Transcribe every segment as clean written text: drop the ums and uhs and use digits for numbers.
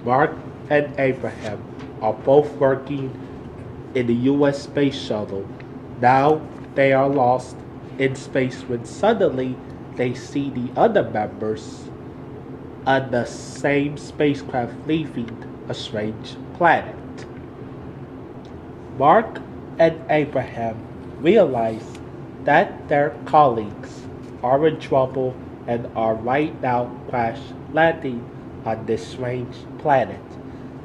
Mark and Abraham are both working in the US Space Shuttle. Now they are lost in space when suddenly they see the other members of the same spacecraft leaving a strange planet. Mark and Abraham realize that their colleagues are in trouble and are right now crash landing on this strange planet.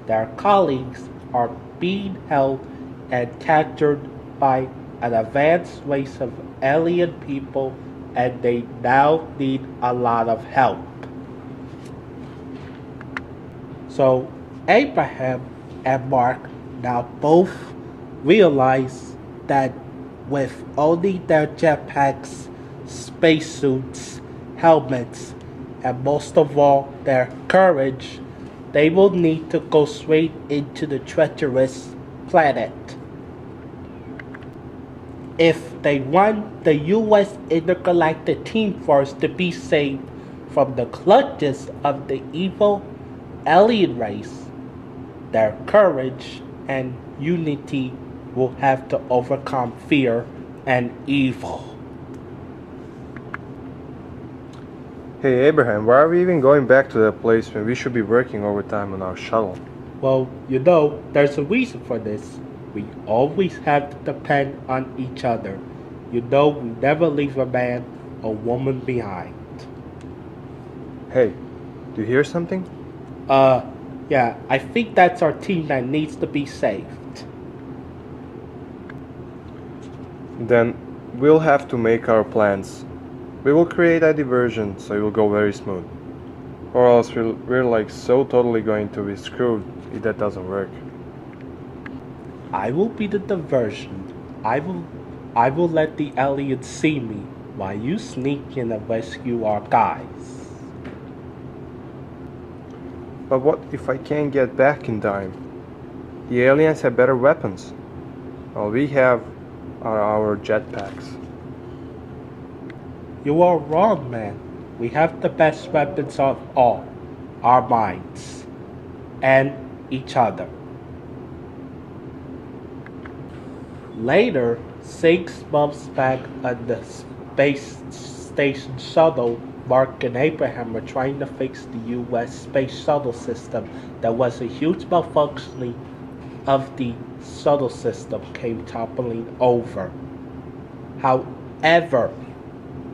Their colleagues are being held and captured by an advanced race of alien people, and they now need a lot of help. So Abraham and Mark now both realize that with only their jetpacks, spacesuits, helmets, and most of all their courage, they will need to go straight into the treacherous planet. If they want the US Intergalactic Team Force to be saved from the clutches of the evil alien race, their courage and unity will have to overcome fear and evil. Hey Abraham, why are we even going back to that place when we should be working overtime on our shuttle? Well, there's a reason for this. We always have to depend on each other. We never leave a man or woman behind. Hey, do you hear something? Yeah, I think that's our team that needs to be saved. Then we'll have to make our plans. We will create a diversion so it will go very smooth. Or else we're like so totally going to be screwed if that doesn't work. I will be the diversion. I will let the aliens see me while you sneak in and rescue our guys. But what if I can't get back in time? The aliens have better weapons. All we have are our jetpacks. You are wrong, man. We have the best weapons of all. Our minds. And each other. Later, 6 months back on the space station shuttle, Mark and Abraham were trying to fix the US space shuttle system. There was a huge malfunctioning of the shuttle system came toppling over. However,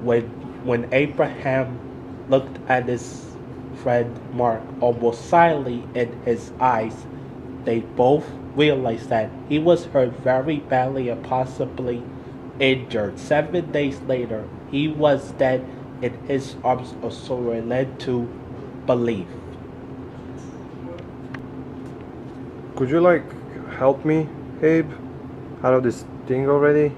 when Abraham looked at his friend Mark almost silently in his eyes, they both realized that he was hurt very badly and possibly injured. 7 days later, he was dead in his arms, or so we're led to believe. Could you help me, Abe, out of this thing already?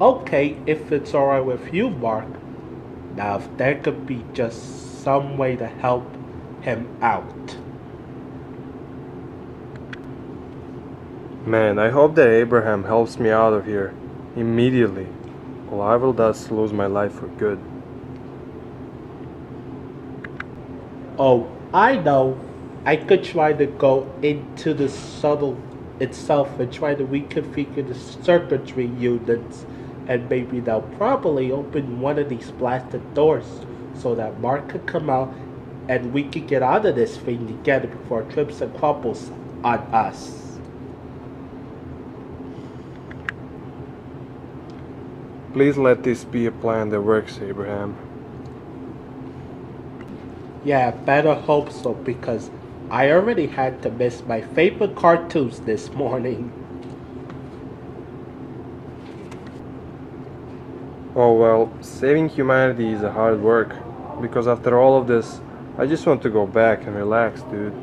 Okay, if it's alright with you, Mark. Now, if there could be just some way to help him out. Man, I hope that Abraham helps me out of here immediately, or I will thus lose my life for good. Oh, I know. I could try to go into the shuttle itself and try to reconfigure the circuitry units, and maybe they'll probably open one of these blasted doors so that Mark could come out and we could get out of this thing together before it trips and crumbles on us. Please let this be a plan that works, Abraham. Yeah, better hope so, because I already had to miss my favorite cartoons this morning. Oh well, saving humanity is a hard work, because after all of this, I just want to go back and relax, dude.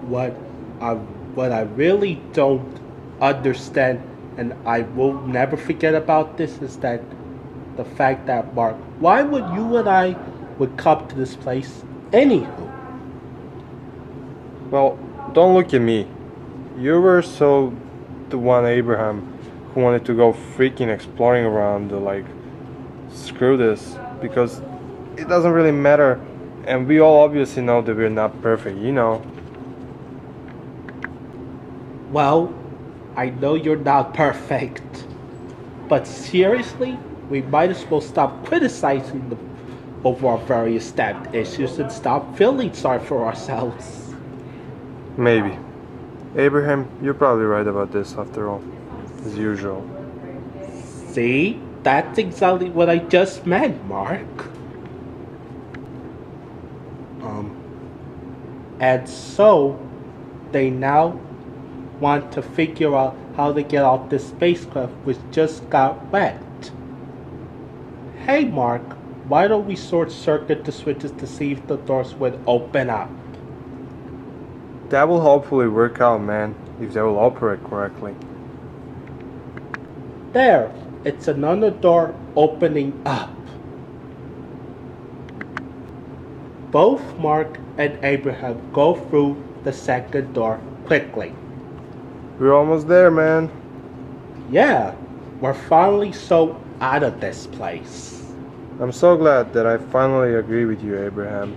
What I really don't understand, and I will never forget about this, is that the fact that, Mark, why would you and I would come to this place anywho? Well, don't look at me. You were the one, Abraham, who wanted to go freaking exploring around screw this, because it doesn't really matter, and we all obviously know that we're not perfect, you know. Well, I know you're not perfect. But seriously, we might as well stop criticizing over our various staff issues and stop feeling sorry for ourselves. Maybe. Abraham, you're probably right about this after all, as usual. See? That's exactly what I just meant, Mark. And so, they now want to figure out how to get off this spacecraft which just got wrecked. Hey Mark, why don't we short circuit the switches to see if the doors would open up? That will hopefully work out, man, if they will operate correctly. There, it's another door opening up. Both Mark and Abraham go through the second door quickly. We're almost there, man. Yeah, we're finally so out of this place. I'm so glad that I finally agree with you, Abraham.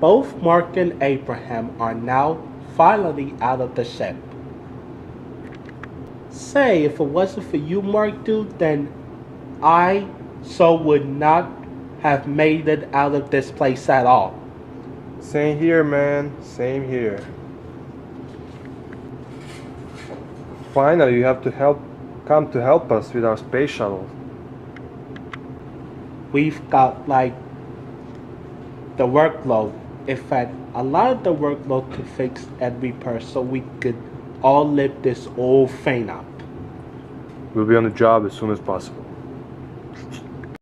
Both Mark and Abraham are now finally out of the ship. Say, if it wasn't for you, Mark, dude, then I would not have made it out of this place at all. Same here, man. Same here. Finally, you have to come to help us with our space shuttle. We've got like the workload. In fact, a lot of the workload to fix and repair so we could all lift this old thing up. We'll be on the job as soon as possible.